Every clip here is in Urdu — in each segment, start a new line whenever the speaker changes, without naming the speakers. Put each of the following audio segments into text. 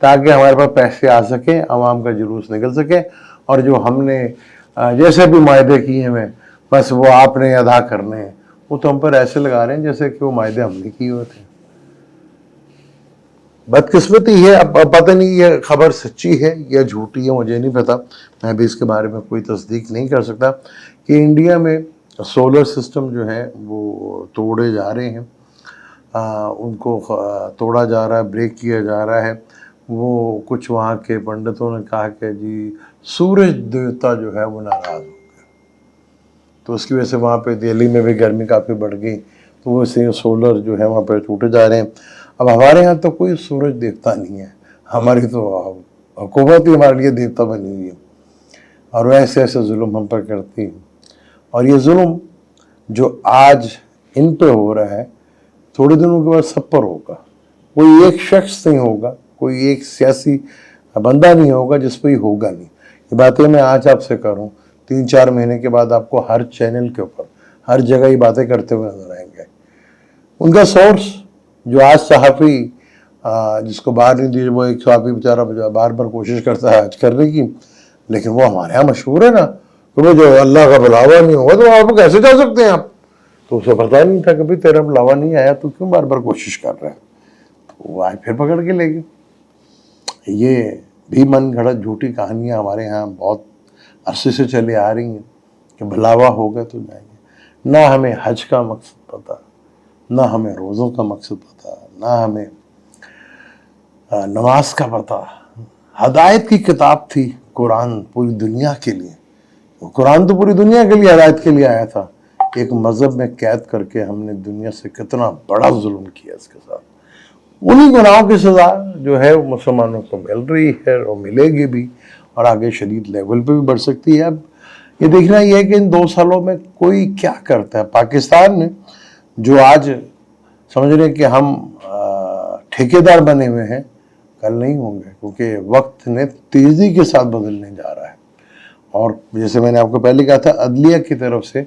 تاکہ ہمارے پاس پیسے آ سکیں, عوام کا جلوس نکل سکے, اور جو ہم نے جیسے بھی معاہدے کیے ہیں بس وہ آپ نے ادا کرنے ہیں. وہ تو ہم پر ایسے لگا رہے ہیں جیسے کہ وہ معاہدے ہم نے کیے ہوئے تھے. بدقسمتی ہے, اب پتہ نہیں یہ خبر سچی ہے یا جھوٹی ہے, مجھے نہیں پتا, میں بھی اس کے بارے میں کوئی تصدیق نہیں کر سکتا, کہ انڈیا میں سولر سسٹم جو ہے وہ توڑے جا رہے ہیں, ان کو توڑا جا رہا ہے, بریک کیا جا رہا ہے. وہ کچھ وہاں کے پنڈتوں نے کہا کہ جی سورج دیوتا جو ہے وہ ناراض ہو گیا, تو اس کی وجہ سے وہاں پہ دہلی میں بھی گرمی کافی بڑھ گئی, تو وہ سولر جو ہے وہاں پہ ٹوٹے جا رہے ہیں. اب ہمارے یہاں تو کوئی سورج دیوتا نہیں ہے, ہماری تو حکومت ہی ہمارے لیے دیوتا بنی ہوئی ہے, اور وہ ایسے ایسے ظلم ہم پر کرتی ہیں. اور یہ ظلم جو آج ان پہ ہو رہا ہے تھوڑے دنوں کے بعد سب پر ہوگا. کوئی ایک شخص نہیں ہوگا, کوئی ایک سیاسی بندہ نہیں ہوگا جس پہ ہی ہوگا نہیں. یہ باتیں میں آج آپ سے کروں, 3-4 مہینے کے بعد آپ کو ہر چینل کے اوپر ہر جگہ یہ باتیں کرتے ہوئے نظر آئیں گے. ان کا سورس جو آج صحافی جس کو باہر نہیں دی, وہ ایک صحافی بیچارہ بار بار کوشش کرتا ہے آج کرنے کی, لیکن وہ ہمارے یہاں مشہور ہے نا, کہ وہ جو اللہ کا بلاوا نہیں ہوگا تو آپ کیسے جا سکتے ہیں آپ. تو اسے پتا نہیں تھا کہ بھائی تیرا بلاوا نہیں آیا تو کیوں بار بار کوشش کر رہا ہے. وہ آج پھر پکڑ کے لے گئے. یہ بھی من گھڑت جھوٹی کہانیاں ہمارے یہاں بہت عرصے سے چلی آ رہی ہیں کہ بلاوا ہوگا تو جائیں گے. نہ ہمیں حج کا مقصد پتا, نہ ہمیں روزوں کا مقصد پتا, نہ ہمیں نماز کا پتا. ہدایت کی کتاب تھی قرآن پوری دنیا کے لیے, قرآن تو پوری دنیا کے لیے ہدایت کے لیے آیا تھا. ایک مذہب میں قید کر کے ہم نے دنیا سے کتنا بڑا ظلم کیا اس کے ساتھ. انہی گناہوں کی سزا جو ہے وہ مسلمانوں کو مل رہی ہے اور ملے گی بھی, اور آگے شدید لیول پہ بھی بڑھ سکتی ہے. اب یہ دیکھنا یہ ہے کہ ان 2 سالوں میں کوئی کیا کرتا ہے. پاکستان نے جو آج سمجھ رہے کہ ہم ٹھیکیدار بنے ہوئے ہیں, کل نہیں ہوں گے, کیونکہ وقت نے تیزی کے ساتھ بدلنے جا رہا ہے. اور جیسے میں نے آپ کو پہلے کہا تھا, عدلیہ کی طرف سے,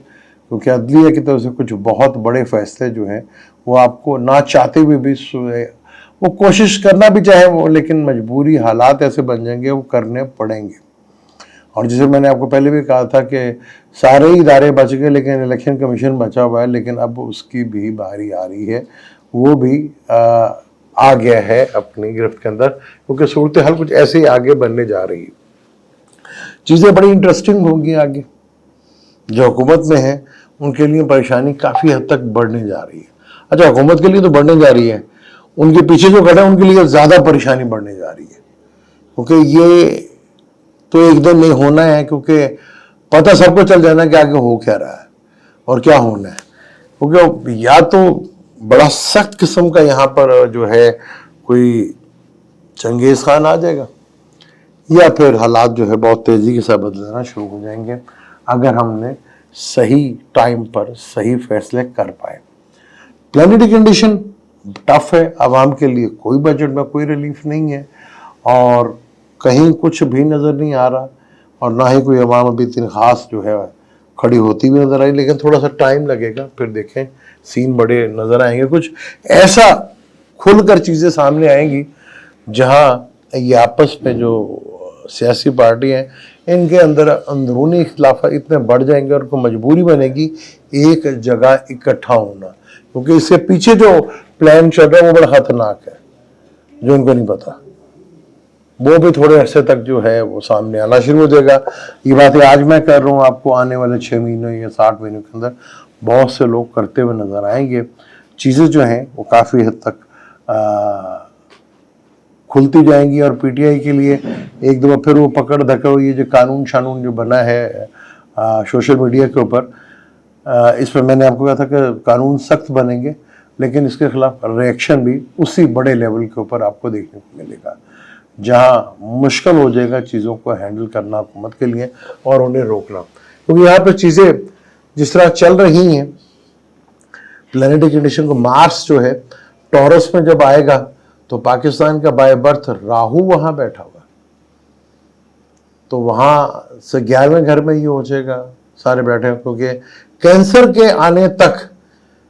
کیونکہ عدلیہ کی طرف سے کچھ بہت بڑے فیصلے جو ہیں وہ آپ کو نہ چاہتے ہوئے بھی وہ کوشش کرنا بھی چاہے وہ, لیکن مجبوری حالات ایسے بن جائیں گے وہ کرنے پڑیں گے. اور جسے میں نے آپ کو پہلے بھی کہا تھا کہ سارے ہی ادارے بچ گئے لیکن الیکشن کمیشن بچا ہوا ہے, لیکن اب اس کی بھی باری آ رہی ہے, وہ بھی آ گیا ہے اپنی گرفت کے اندر, کیونکہ صورتحال کچھ ایسے ہی آگے بننے جا رہی ہے. چیزیں بڑی انٹرسٹنگ ہوں گی آگے. جو حکومت میں ہیں ان کے لیے پریشانی کافی حد تک بڑھنے جا رہی ہے. اچھا, حکومت کے لیے تو بڑھنے جا رہی ہے, ان کے پیچھے جو کھڑے ہیں ان کے لیے زیادہ پریشانی بڑھنے جا رہی ہے, کیونکہ یہ تو ایک دم نہیں ہونا ہے, کیونکہ پتہ سب کو چل جانا کہ آگے ہو کیا رہا ہے اور کیا ہونا ہے. کیونکہ یا تو بڑا سخت قسم کا یہاں پر جو ہے کوئی چنگیز خان آ جائے گا, یا پھر حالات جو ہے بہت تیزی کے ساتھ بدلنا شروع ہو جائیں گے اگر ہم نے صحیح ٹائم پر صحیح فیصلے کر پائے. پلانٹری کنڈیشن ٹف ہے عوام کے لیے, کوئی بجٹ میں کوئی ریلیف نہیں ہے, اور کہیں کچھ بھی نظر نہیں آ رہا, اور نہ ہی کوئی عوام ابھی اتنی خاص جو ہے کھڑی ہوتی بھی نظر آئی. لیکن تھوڑا سا ٹائم لگے گا, پھر دیکھیں سین بڑے نظر آئیں گے, کچھ ایسا کھل کر چیزیں سامنے آئیں گی جہاں یہ آپس میں جو سیاسی پارٹی ہیں ان کے اندر اندرونی اختلافات اتنے بڑھ جائیں گے اور ان کو مجبوری بنے گی ایک جگہ اکٹھا ہونا, کیونکہ اس سے پیچھے جو پلان چل رہا ہے وہ بڑا خطرناک ہے, جو ان کو نہیں پتا. وہ بھی تھوڑے عرصے تک جو ہے وہ سامنے آنا شروع ہو جائے گا. یہ باتیں آج میں کر رہا ہوں, آپ کو آنے والے 6 مہینوں یا 60 مہینوں کے اندر بہت سے لوگ کرتے ہوئے نظر آئیں گے. چیزیں جو ہیں وہ کافی حد تک کھلتی جائیں گی, اور پی ٹی آئی کے لیے ایک دفعہ پھر وہ پکڑ دھکڑ, یہ جو قانون شانون جو بنا ہے سوشل میڈیا کے اوپر, اس پہ میں نے آپ کو کہا تھا کہ قانون سخت بنیں گے, لیکن اس کے خلاف ریئیکشن بھی اسی بڑے لیول کے اوپر آپ کو دیکھنے کو ملے گا, جہاں مشکل ہو جائے گا چیزوں کو ہینڈل کرنا حکومت کے لیے اور انہیں روکنا. کیونکہ یہاں پہ چیزیں جس طرح چل رہی ہیں, پلانٹری کنڈیشن کو مارس جو ہے ٹورس میں جب آئے گا تو پاکستان کا بائی برتھ راہو وہاں بیٹھا ہوا, تو وہاں سے 11ویں گھر میں یہ ہو جائے گا سارے بیٹھے, کیونکہ کینسر کے آنے تک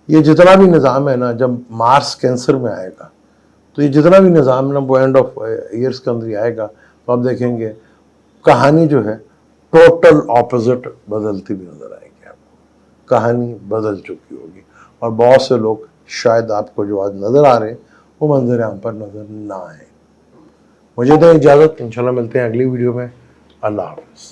یہ جتنا بھی نظام ہے نا, جب مارس کینسر میں آئے گا تو یہ جتنا بھی نظام نا وہ اینڈ آف ایئرس کے اندر ہی آئے گا، تو آپ دیکھیں گے کہانی جو ہے ٹوٹل اپوزٹ بدلتی بھی نظر آئے گی آپ کو، کہانی بدل چکی ہوگی، اور بہت سے لوگ شاید آپ کو جو آج نظر آ رہے ہیں وہ منظر عام پر نظر نہ آئے۔ مجھے دیں اجازت، انشاءاللہ ملتے ہیں اگلی ویڈیو میں۔ اللہ حافظ۔